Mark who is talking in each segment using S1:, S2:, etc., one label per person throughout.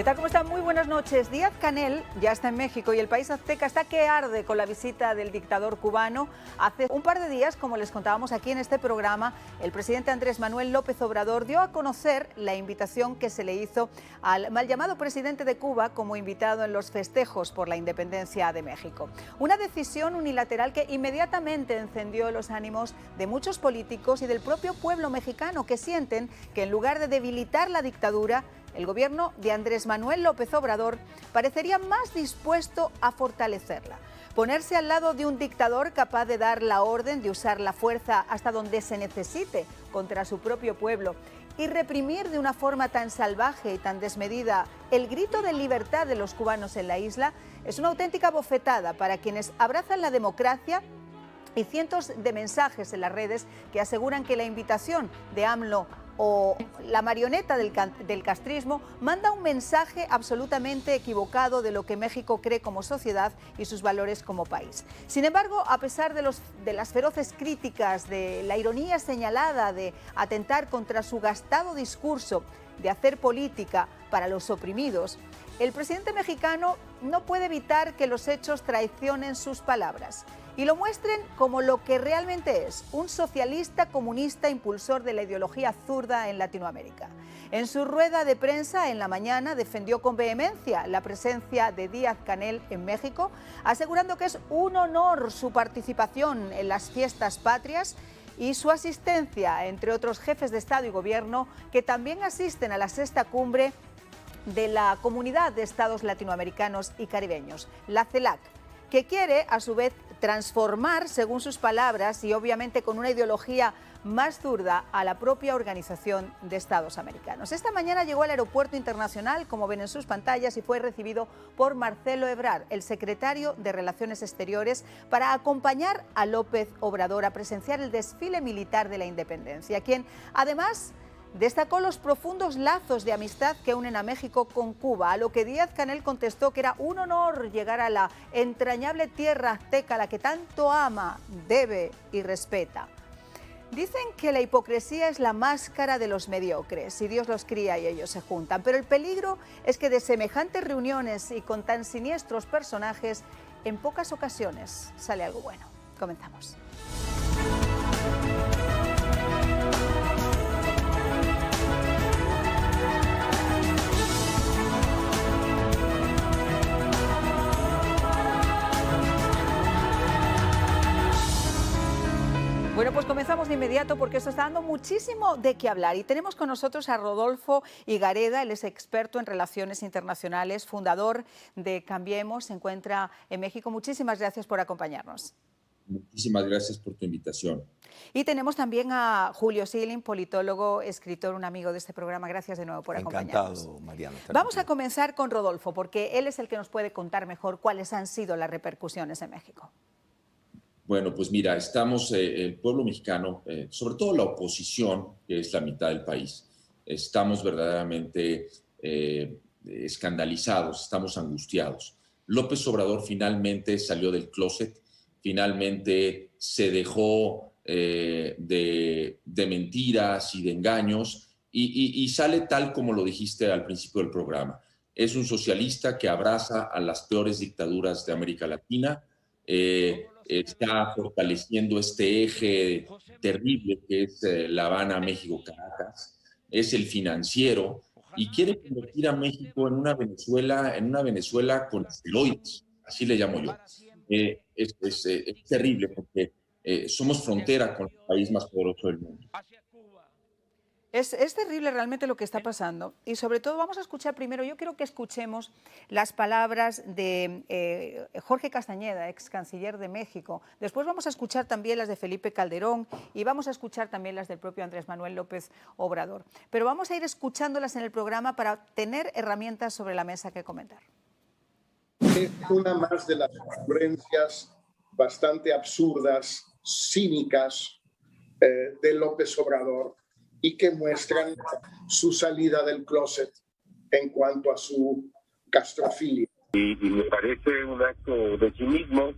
S1: ¿Qué tal? ¿Cómo están? Muy buenas noches. Díaz-Canel ya está en México y el país azteca está que arde con la visita del dictador cubano. Hace un par de días, como les contábamos aquí en este programa, el presidente Andrés Manuel López Obrador dio a conocer la invitación que se le hizo al mal llamado presidente de Cuba como invitado en los festejos por la independencia de México. Una decisión unilateral que inmediatamente encendió los ánimos de muchos políticos y del propio pueblo mexicano, que sienten que en lugar de debilitar la dictadura, el gobierno de Andrés Manuel López Obrador parecería más dispuesto a fortalecerla. Ponerse al lado de un dictador capaz de dar la orden de usar la fuerza hasta donde se necesite contra su propio pueblo y reprimir de una forma tan salvaje y tan desmedida el grito de libertad de los cubanos en la isla es una auténtica bofetada para quienes abrazan la democracia y cientos de mensajes en las redes que aseguran que la invitación de AMLO o la marioneta del castrismo manda un mensaje absolutamente equivocado de lo que México cree como sociedad y sus valores como país. Sin embargo, a pesar de las feroces críticas, de la ironía señalada de atentar contra su gastado discurso de hacer política para los oprimidos, el presidente mexicano no puede evitar que los hechos traicionen sus palabras y lo muestren como lo que realmente es, un socialista comunista impulsor de la ideología zurda en Latinoamérica. En su rueda de prensa en la mañana defendió con vehemencia la presencia de Díaz-Canel en México, asegurando que es un honor su participación en las fiestas patrias y su asistencia, entre otros jefes de Estado y Gobierno, que también asisten a la sexta cumbre de la Comunidad de Estados Latinoamericanos y Caribeños, la CELAC, que quiere, a su vez, transformar, según sus palabras, y obviamente con una ideología más zurda, a la propia Organización de Estados Americanos. Esta mañana llegó al aeropuerto internacional, como ven en sus pantallas, y fue recibido por Marcelo Ebrard, el secretario de Relaciones Exteriores, para acompañar a López Obrador a presenciar el desfile militar de la independencia, quien, además, destacó los profundos lazos de amistad que unen a México con Cuba, a lo que Díaz-Canel contestó que era un honor llegar a la entrañable tierra azteca, la que tanto ama, debe y respeta. Dicen que la hipocresía es la máscara de los mediocres, y Dios los cría y ellos se juntan, pero el peligro es que de semejantes reuniones y con tan siniestros personajes, en pocas ocasiones sale algo bueno. Comenzamos. Bueno, pues comenzamos de inmediato porque esto está dando muchísimo de qué hablar y tenemos con nosotros a Rodolfo Higareda, él es experto en relaciones internacionales, fundador de Cambiemos, se encuentra en México. Muchísimas gracias por acompañarnos.
S2: Muchísimas gracias por tu invitación.
S1: Y tenemos también a Julio Silin, politólogo, escritor, un amigo de este programa. Gracias de nuevo por acompañarnos.
S3: Encantado, Mariana.
S1: Vamos a comenzar con Rodolfo porque él es el que nos puede contar mejor cuáles han sido las repercusiones en México.
S2: Bueno, pues mira, estamos, el pueblo mexicano, sobre todo la oposición, que es la mitad del país, estamos verdaderamente escandalizados, estamos angustiados. López Obrador finalmente salió del closet, finalmente se dejó de mentiras y de engaños y sale tal como lo dijiste al principio del programa. Es un socialista que abraza a las peores dictaduras de América Latina, está fortaleciendo este eje terrible que es La Habana, México, Caracas, es el financiero y quiere convertir a México en una Venezuela con esteroides, así le llamo yo. Es terrible porque somos frontera con el país más poderoso del mundo.
S1: Es terrible realmente lo que está pasando y sobre todo vamos a escuchar primero, yo quiero que escuchemos las palabras de Jorge Castañeda, ex canciller de México. Después vamos a escuchar también las de Felipe Calderón y vamos a escuchar también las del propio Andrés Manuel López Obrador. Pero vamos a ir escuchándolas en el programa para tener herramientas sobre la mesa que comentar.
S4: Es una más de las ocurrencias bastante absurdas, cínicas de López Obrador, y que muestran su salida del closet en cuanto a su castrofilia.
S5: Y me parece un acto de cinismo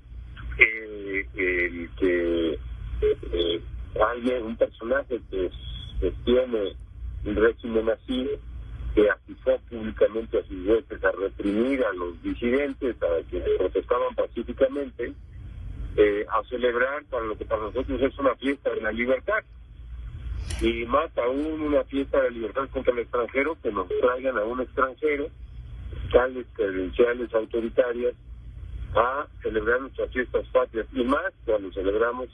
S5: el que alguien, un personaje que tiene un régimen así, que acusó públicamente a sus huestes a reprimir a los disidentes, a quienes protestaban pacíficamente, a celebrar para lo que para nosotros es una fiesta de la libertad. Y más aún una fiesta de la libertad contra el extranjero, que nos traigan a un extranjero, tales credenciales autoritarias, a celebrar nuestras fiestas patrias, y más cuando celebramos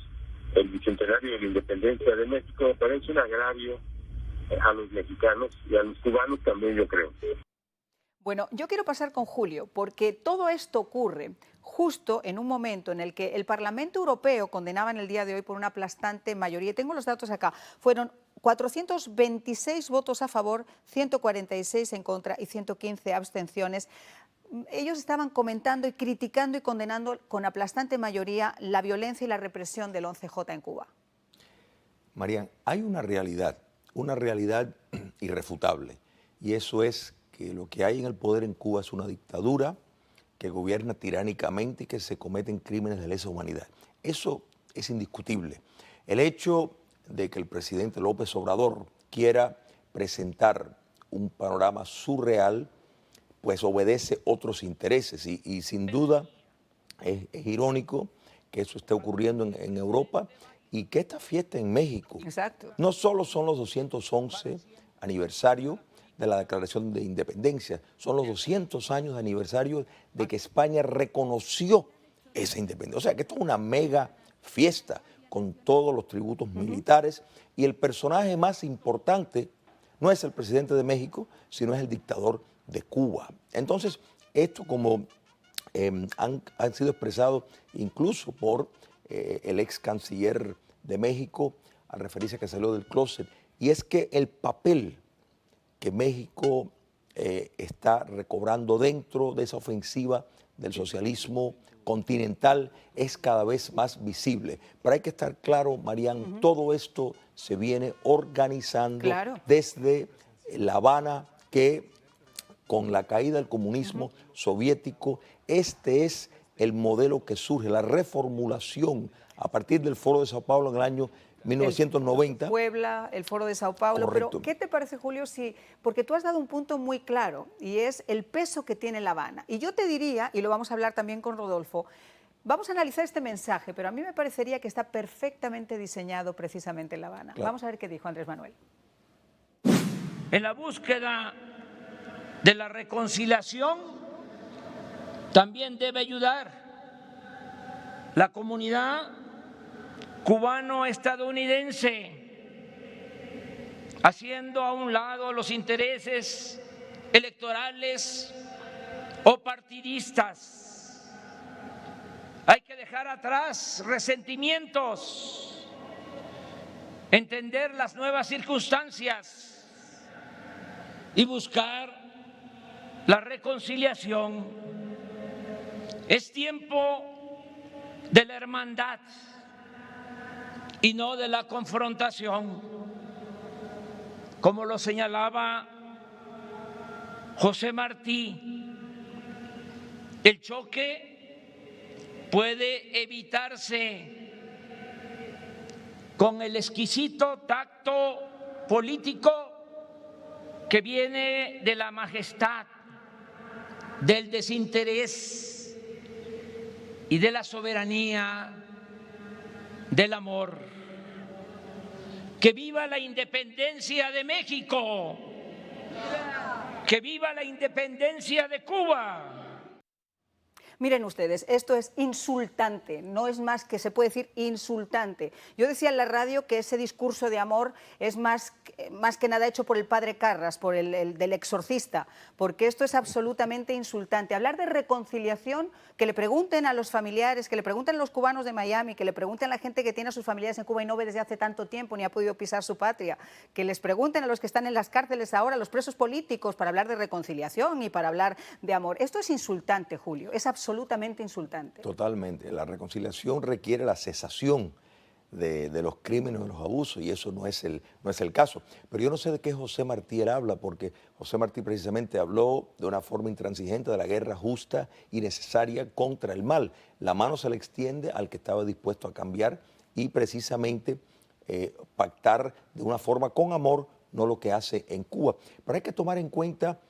S5: el bicentenario de la independencia de México. Me parece un agravio a los mexicanos y a los cubanos también, yo creo.
S1: Bueno, yo quiero pasar con Julio, porque todo esto ocurre justo en un momento en el que el Parlamento Europeo condenaba en el día de hoy por una aplastante mayoría, tengo los datos acá, fueron 426 votos a favor, 146 en contra y 115 abstenciones. Ellos estaban comentando y criticando y condenando con aplastante mayoría la violencia y la represión del 11J en Cuba.
S3: Marian, hay una realidad irrefutable, y eso es que lo que hay en el poder en Cuba es una dictadura que gobierna tiránicamente y que se cometen crímenes de lesa humanidad. Eso es indiscutible. El hecho de que el presidente López Obrador quiera presentar un panorama surreal, pues obedece otros intereses y sin duda es irónico que eso esté ocurriendo en Europa y que esta fiesta en México no solo son los 211 aniversarios de la Declaración de Independencia, son los 200 años de aniversario de que España reconoció esa independencia. O sea que esto es una mega fiesta con todos los tributos militares, y el personaje más importante no es el presidente de México, sino es el dictador de Cuba. Entonces, esto como han sido expresados incluso por el ex canciller de México, al referirse a que salió del closet, y es que el papel que México está recobrando dentro de esa ofensiva del socialismo continental es cada vez más visible. Pero hay que estar claro, Marian, todo esto se viene organizando desde La Habana, que con la caída del comunismo soviético, este es el modelo que surge, la reformulación a partir del Foro de Sao Paulo en el año 1990.
S1: Puebla, el Foro de Sao Paulo.
S3: Correcto.
S1: Pero, ¿qué te parece, Julio? Porque tú has dado un punto muy claro, y es el peso que tiene La Habana. Y yo te diría, y lo vamos a hablar también con Rodolfo, vamos a analizar este mensaje, pero a mí me parecería que está perfectamente diseñado precisamente en La Habana. Claro. Vamos a ver qué dijo Andrés Manuel.
S6: En la búsqueda de la reconciliación también debe ayudar la comunidad cubano-estadounidense, haciendo a un lado los intereses electorales o partidistas. Hay que dejar atrás resentimientos, entender las nuevas circunstancias y buscar la reconciliación. Es tiempo de la hermandad y no de la confrontación, como lo señalaba José Martí. El choque puede evitarse con el exquisito tacto político que viene de la majestad, del desinterés y de la soberanía, del amor. ¡Que viva la independencia de México! ¡Que viva la independencia de Cuba!
S1: Miren ustedes, esto es insultante, no es más que se puede decir insultante. Yo decía en la radio que ese discurso de amor es más que nada hecho por el padre Carras, por el del exorcista, porque esto es absolutamente insultante. Hablar de reconciliación, que le pregunten a los familiares, que le pregunten a los cubanos de Miami, que le pregunten a la gente que tiene a sus familiares en Cuba y no ve desde hace tanto tiempo ni ha podido pisar su patria, que les pregunten a los que están en las cárceles ahora, a los presos políticos, para hablar de reconciliación y para hablar de amor. Esto es insultante, Julio, es absolutamente insultante.
S3: Totalmente. La reconciliación requiere la cesación de los crímenes, de los abusos, y eso no es el caso. Pero yo no sé de qué José Martí habla, porque José Martí precisamente habló de una forma intransigente de la guerra justa y necesaria contra el mal. La mano se le extiende al que estaba dispuesto a cambiar y precisamente pactar de una forma con amor no lo que hace en Cuba. Pero hay que tomar en cuenta,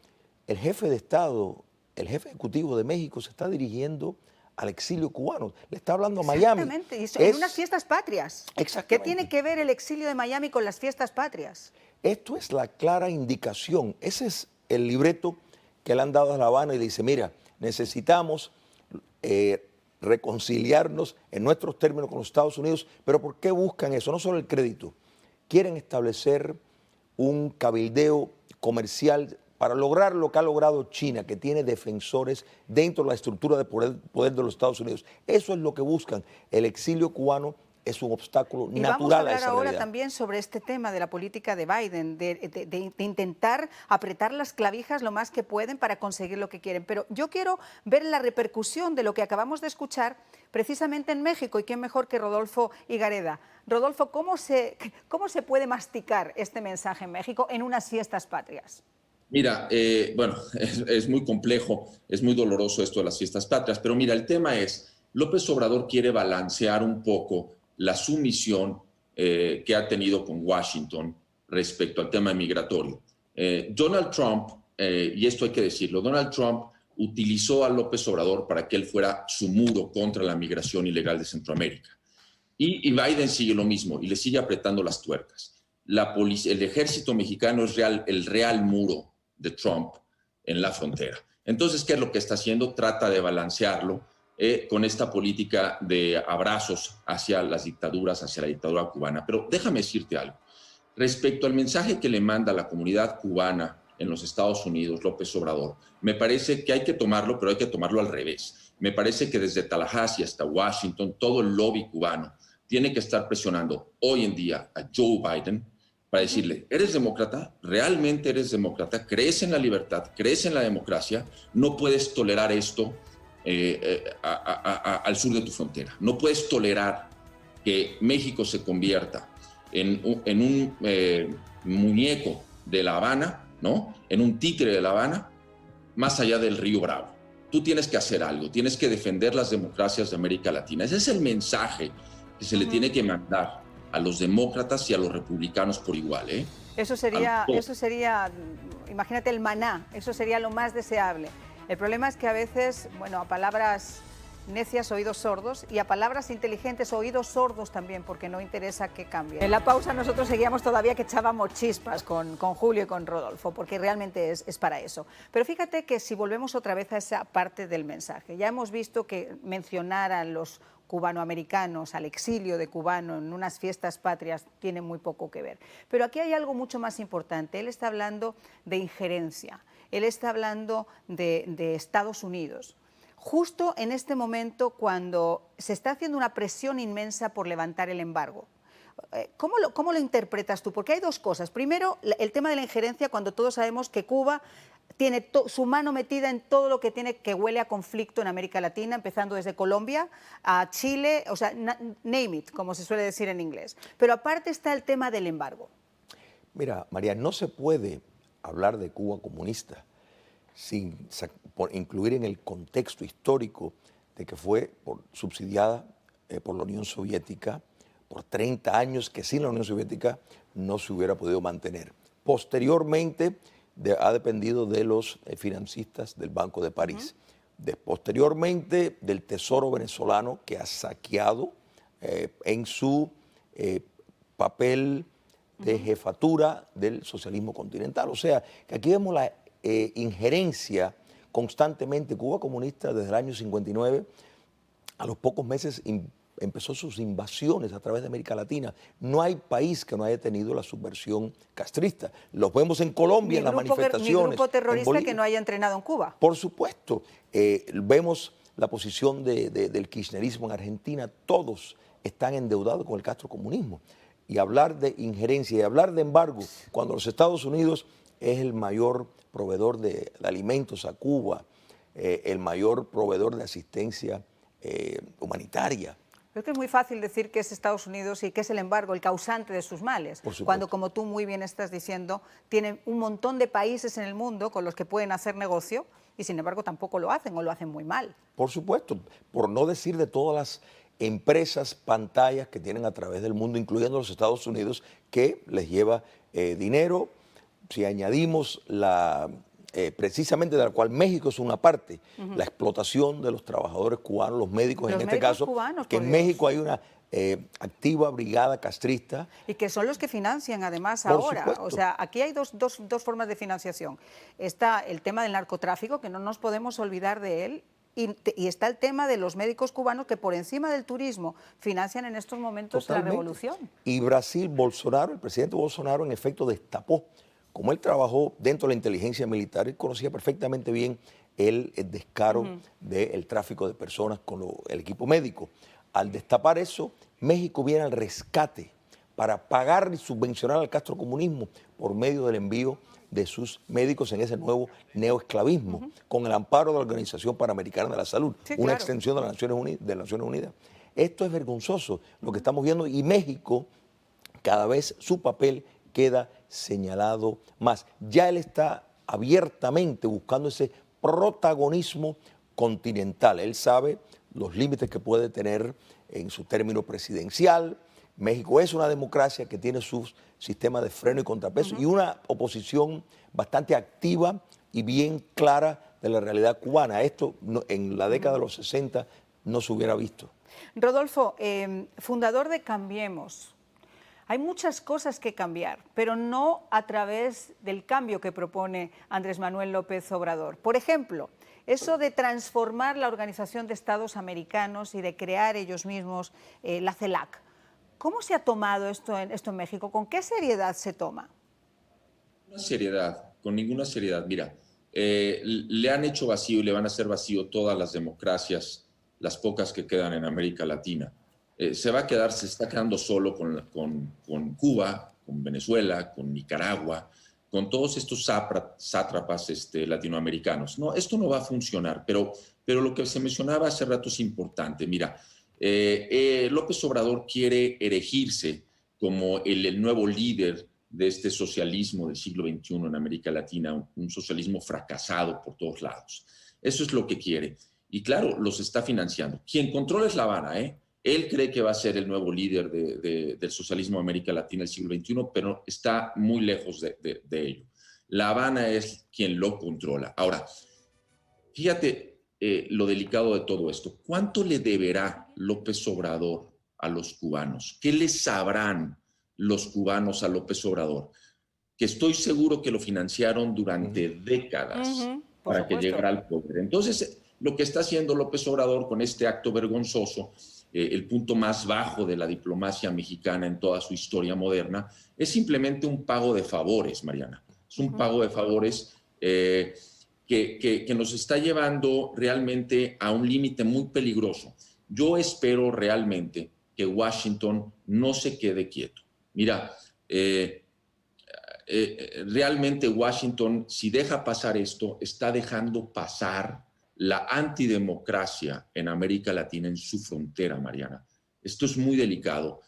S3: el jefe de Estado, el jefe ejecutivo de México se está dirigiendo al exilio cubano, le está hablando a Miami.
S1: Exactamente, y en unas fiestas patrias.
S3: Exactamente.
S1: ¿Qué tiene que ver el exilio de Miami con las fiestas patrias?
S3: Esto es la clara indicación, ese es el libreto que le han dado a La Habana y le dice, mira, necesitamos reconciliarnos en nuestros términos con los Estados Unidos, pero ¿por qué buscan eso? No solo el crédito, quieren establecer un cabildeo comercial para lograr lo que ha logrado China, que tiene defensores dentro de la estructura de poder de los Estados Unidos. Eso es lo que buscan. El exilio cubano es un obstáculo natural a esa realidad.
S1: Y vamos a hablar ahora también sobre este tema de la política de Biden, de intentar apretar las clavijas lo más que pueden para conseguir lo que quieren. Pero yo quiero ver la repercusión de lo que acabamos de escuchar precisamente en México, y quién mejor que Rodolfo Higareda. Rodolfo, ¿cómo se puede masticar este mensaje en México en unas fiestas patrias?
S2: Mira, bueno, es muy complejo, es muy doloroso esto de las fiestas patrias, pero mira, el tema es, López Obrador quiere balancear un poco la sumisión que ha tenido con Washington respecto al tema migratorio. Donald Trump, y esto hay que decirlo, Donald Trump utilizó a López Obrador para que él fuera su muro contra la migración ilegal de Centroamérica. Y Biden sigue lo mismo y le sigue apretando las tuercas. El ejército mexicano es el real muro de Trump en la frontera. Entonces, ¿qué es lo que está haciendo? Trata de balancearlo con esta política de abrazos hacia las dictaduras, hacia la dictadura cubana. Pero déjame decirte algo. Respecto al mensaje que le manda a la comunidad cubana en los Estados Unidos, López Obrador, me parece que hay que tomarlo, pero hay que tomarlo al revés. Me parece que desde Tallahassee hasta Washington, todo el lobby cubano tiene que estar presionando hoy en día a Joe Biden para decirle, ¿eres demócrata? ¿Realmente eres demócrata? ¿Crees en la libertad? ¿Crees en la democracia? No puedes tolerar esto al sur de tu frontera. No puedes tolerar que México se convierta en un muñeco de La Habana, ¿no? En un títere de La Habana, más allá del río Bravo. Tú tienes que hacer algo, tienes que defender las democracias de América Latina. Ese es el mensaje que se le tiene que mandar a los demócratas y a los republicanos por igual, ¿eh?
S1: Eso sería, imagínate el maná, eso sería lo más deseable. El problema es que a veces, bueno, a palabras necias, oídos sordos, y a palabras inteligentes, oídos sordos también, porque no interesa que cambie. En la pausa nosotros seguíamos todavía que echábamos chispas con Julio y con Rodolfo, porque realmente es para eso. Pero fíjate que si volvemos otra vez a esa parte del mensaje, ya hemos visto que mencionar a los cubanoamericanos, al exilio de cubano en unas fiestas patrias tiene muy poco que ver. Pero aquí hay algo mucho más importante. Él está hablando de injerencia, él está hablando de Estados Unidos. Justo en este momento cuando se está haciendo una presión inmensa por levantar el embargo. ¿Cómo lo interpretas tú? Porque hay dos cosas. Primero, el tema de la injerencia, cuando todos sabemos que Cuba tiene su mano metida en todo lo que huele a conflicto en América Latina, empezando desde Colombia a Chile, o sea, name it, como se suele decir en inglés. Pero aparte está el tema del embargo.
S3: Mira, María, no se puede hablar de Cuba comunista sin incluir en el contexto histórico de que fue subsidiada por la Unión Soviética por 30 años, que sin la Unión Soviética no se hubiera podido mantener. Posteriormente ha dependido de los financistas del Banco de París. Posteriormente del Tesoro venezolano, que ha saqueado en su papel de jefatura del socialismo continental. O sea, que aquí vemos la injerencia constantemente. Cuba comunista desde el año 59, a los pocos meses empezó sus invasiones a través de América Latina. No hay país que no haya tenido la subversión castrista. Los vemos en Colombia, en las manifestaciones.
S1: Ni grupo terrorista que no haya entrenado en Cuba.
S3: Por supuesto. Vemos la posición del kirchnerismo en Argentina. Todos están endeudados con el castrocomunismo. Y hablar de injerencia y hablar de embargo, cuando los Estados Unidos es el mayor proveedor de alimentos a Cuba, el mayor proveedor de asistencia humanitaria.
S1: Es que es muy fácil decir que es Estados Unidos y que es el embargo el causante de sus males, cuando, como tú muy bien estás diciendo, tienen un montón de países en el mundo con los que pueden hacer negocio y sin embargo tampoco lo hacen o lo hacen muy mal.
S3: Por supuesto, por no decir de todas las empresas, pantallas que tienen a través del mundo, incluyendo los Estados Unidos, que les lleva dinero. Si añadimos precisamente de la cual México es una parte, la explotación de los trabajadores cubanos, los médicos en este caso,
S1: cubanos,
S3: que en México hay una activa brigada castrista.
S1: Y que son los que financian además
S3: Por
S1: ahora.
S3: supuesto.
S1: O sea, aquí hay dos formas de financiación. Está el tema del narcotráfico, que no nos podemos olvidar de él, y está el tema de los médicos cubanos que por encima del turismo financian en estos momentos
S3: Totalmente.
S1: la revolución.
S3: Y Brasil, Bolsonaro, el presidente Bolsonaro en efecto destapó, como él trabajó dentro de la inteligencia militar, él conocía perfectamente bien el descaro del tráfico de personas con el equipo médico. Al destapar eso, México viene al rescate para pagar y subvencionar al castrocomunismo por medio del envío de sus médicos en ese nuevo neoesclavismo, con el amparo de la Organización Panamericana de la Salud,
S1: Sí,
S3: una
S1: claro.
S3: extensión de las Naciones Unidas. Esto es vergonzoso lo que estamos viendo, y México, cada vez su papel queda señalado más. Ya él está abiertamente buscando ese protagonismo continental. Él sabe los límites que puede tener en su término presidencial. México es una democracia que tiene su sistema de freno y contrapeso y una oposición bastante activa y bien clara de la realidad cubana. Esto en la década de los 60 no se hubiera visto.
S1: Rodolfo, fundador de Cambiemos. Hay muchas cosas que cambiar, pero no a través del cambio que propone Andrés Manuel López Obrador. Por ejemplo, eso de transformar la Organización de Estados Americanos y de crear ellos mismos la CELAC. ¿Cómo se ha tomado esto en México? ¿Con qué seriedad se toma?
S2: Con ninguna seriedad. Mira, le han hecho vacío y le van a hacer vacío todas las democracias, las pocas que quedan en América Latina. Se está quedando solo con Cuba, con Venezuela, con Nicaragua, con todos estos sátrapas latinoamericanos. No, esto no va a funcionar, pero lo que se mencionaba hace rato es importante. Mira, López Obrador quiere erigirse como el nuevo líder de este socialismo del siglo XXI en América Latina, un socialismo fracasado por todos lados. Eso es lo que quiere. Y claro, los está financiando. Quien controla es La Habana, ¿eh? Él cree que va a ser el nuevo líder del socialismo de América Latina del siglo XXI, pero está muy lejos de ello. La Habana es quien lo controla. Ahora, fíjate lo delicado de todo esto. ¿Cuánto le deberá López Obrador a los cubanos? ¿Qué les sabrán los cubanos a López Obrador? Que estoy seguro que lo financiaron durante décadas para que llegara al poder. Entonces, lo que está haciendo López Obrador con este acto vergonzoso, el punto más bajo de la diplomacia mexicana en toda su historia moderna, es simplemente un pago de favores, Mariana. Es un pago de favores que nos está llevando realmente a un límite muy peligroso. Yo espero realmente que Washington no se quede quieto. Mira, realmente Washington, si deja pasar esto, está dejando pasar la antidemocracia en América Latina en su frontera, Mariana. Esto es muy delicado.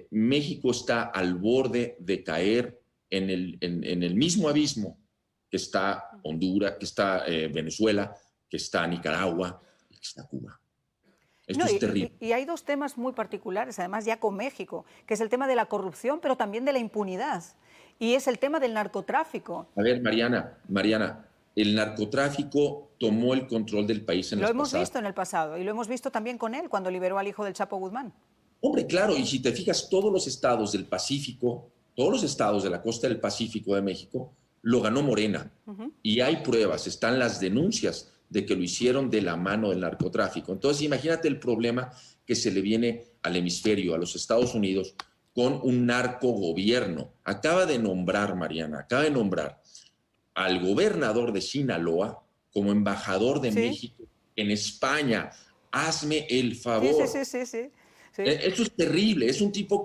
S2: México está al borde de caer en el mismo abismo que está Honduras, que está Venezuela, que está Nicaragua y que está Cuba. Esto es terrible.
S1: Y hay dos temas muy particulares, además ya con México, que es el tema de la corrupción, pero también de la impunidad. Y es el tema del narcotráfico.
S2: A ver, Mariana, el narcotráfico tomó el control del país en las pasadas.
S1: Lo hemos visto en el pasado y lo hemos visto también con él cuando liberó al hijo del Chapo Guzmán.
S2: Hombre, claro, y si te fijas, todos los estados del Pacífico, todos los estados de la costa del Pacífico de México, lo ganó Morena. Y hay pruebas, están las denuncias de que lo hicieron de la mano del narcotráfico. Entonces, imagínate el problema que se le viene al hemisferio, a los Estados Unidos, con un narcogobierno. Acaba de nombrar al gobernador de Sinaloa como embajador de México en España. Hazme el favor.
S1: Sí.
S2: Eso es terrible. Es un tipo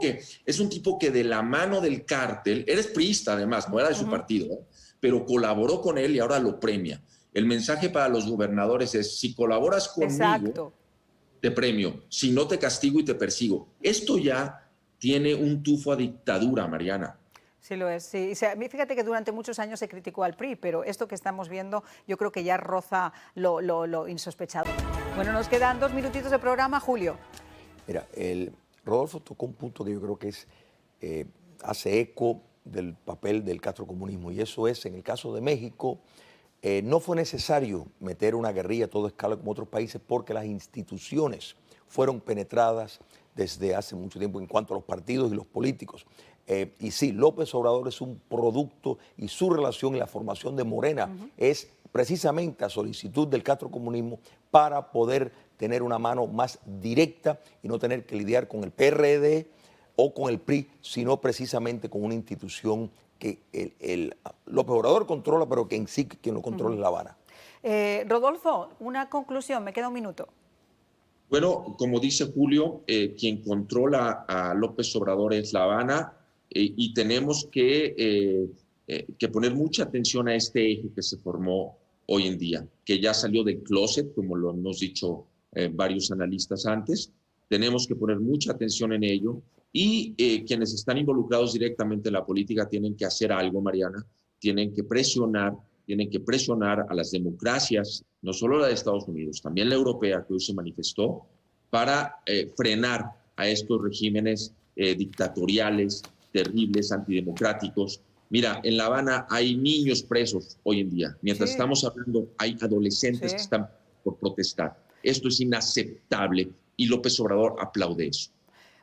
S2: que de la mano del cártel, eres priista además, no era de su partido, pero colaboró con él y ahora lo premia. El mensaje para los gobernadores es: si colaboras conmigo, te premio. Si no, te castigo y te persigo. Esto ya tiene un tufo a dictadura, Mariana.
S1: Sí lo es, sí. O sea, fíjate que durante muchos años se criticó al PRI, pero esto que estamos viendo yo creo que ya roza lo insospechado. Bueno, nos quedan 2 minutitos de programa, Julio.
S3: Mira, Rodolfo tocó un punto que yo creo que hace eco del papel del castrocomunismo, y eso es, en el caso de México, no fue necesario meter una guerrilla a toda escala como otros países porque las instituciones fueron penetradas desde hace mucho tiempo en cuanto a los partidos y los políticos. Y sí, López Obrador es un producto y su relación y la formación de Morena es precisamente a solicitud del castrocomunismo para poder tener una mano más directa y no tener que lidiar con el PRD o con el PRI, sino precisamente con una institución que López Obrador controla, pero que en sí quien lo controla es La Habana.
S1: Rodolfo, una conclusión, me queda un minuto.
S2: Bueno, como dice Julio, quien controla a López Obrador es La Habana, y tenemos que poner mucha atención a este eje que se formó hoy en día, que ya salió del closet, como lo hemos dicho varios analistas antes. Tenemos que poner mucha atención en ello, y quienes están involucrados directamente en la política tienen que hacer algo, Mariana, tienen que presionar a las democracias, no solo la de Estados Unidos, también la europea, que hoy se manifestó, para frenar a estos regímenes dictatoriales, terribles, antidemocráticos. Mira, en La Habana hay niños presos hoy en día. Mientras estamos hablando, hay adolescentes que están por protestar. Esto es inaceptable y López Obrador aplaude eso.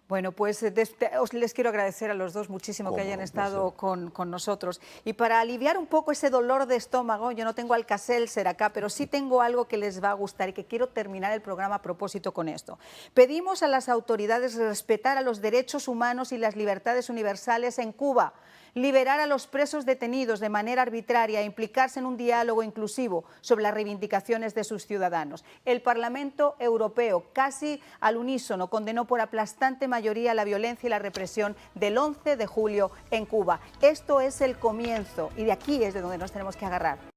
S1: Bueno, pues les quiero agradecer a los dos muchísimo que hayan estado con nosotros. Y para aliviar un poco ese dolor de estómago, yo no tengo Alka-Seltzer acá, pero sí tengo algo que les va a gustar y que quiero terminar el programa a propósito con esto. Pedimos a las autoridades respetar a los derechos humanos y las libertades universales en Cuba, liberar a los presos detenidos de manera arbitraria e implicarse en un diálogo inclusivo sobre las reivindicaciones de sus ciudadanos. El Parlamento Europeo, casi al unísono, condenó por aplastante mayoría la violencia y la represión del 11 de julio en Cuba. Esto es el comienzo y de aquí es de donde nos tenemos que agarrar.